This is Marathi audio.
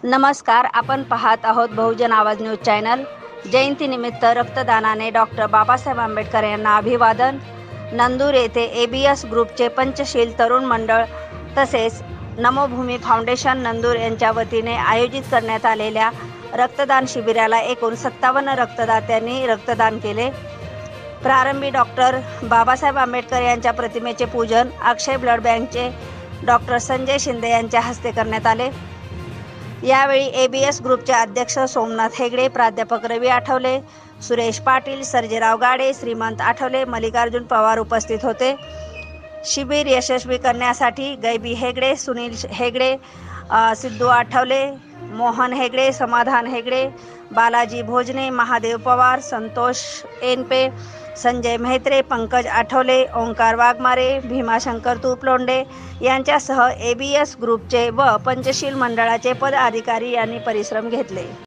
नमस्कार, आपण पाहत आहोत बहुजन आवाज न्यूज चॅनल। जयंतीनिमित्त रक्तदानाने डॉक्टर बाबासाहेब आंबेडकर यांना अभिवादन। नंदूर येथे एबीएस ग्रुपचे पंचशील तरुण मंडळ तसेच नमोभूमी फाउंडेशन नंदूर यांच्या वतीने आयोजित करण्यात आलेल्या रक्तदान शिबिराला एकूण 57 रक्तदात्यांनी रक्तदान केले। प्रारंभी डॉक्टर बाबासाहेब आंबेडकर यांच्या प्रतिमेचे पूजन अक्षय ब्लड बँकचे डॉक्टर संजय शिंदे यांच्या हस्ते करण्यात आले। यावेळी एबीएस ग्रुपचे अध्यक्ष सोमनाथ हेगडे, प्राध्यापक रवी आठवले, सुरेश पाटील, सर्जेराव गाडे, श्रीमंत आठवले, मल्लिकार्जुन पवार उपस्थित होते। शिबिर यशस्वी करण्यासाठी गैबी हेगडे, सुनील हेगडे, सिद्धू आठवले, मोहन हेगडे, समाधान हेगडे, बालाजी भोजने, महादेव पवार, संतोष एनपे, संजय मेहत्रे, पंकज आठवले, ओंकार वाघमारे, भीमाशंकर तुपलोंडे यांच्यासह एबीएस ग्रुपचे व पंचशील मंडळाचे पदाधिकारी यांनी परिश्रम घेतले।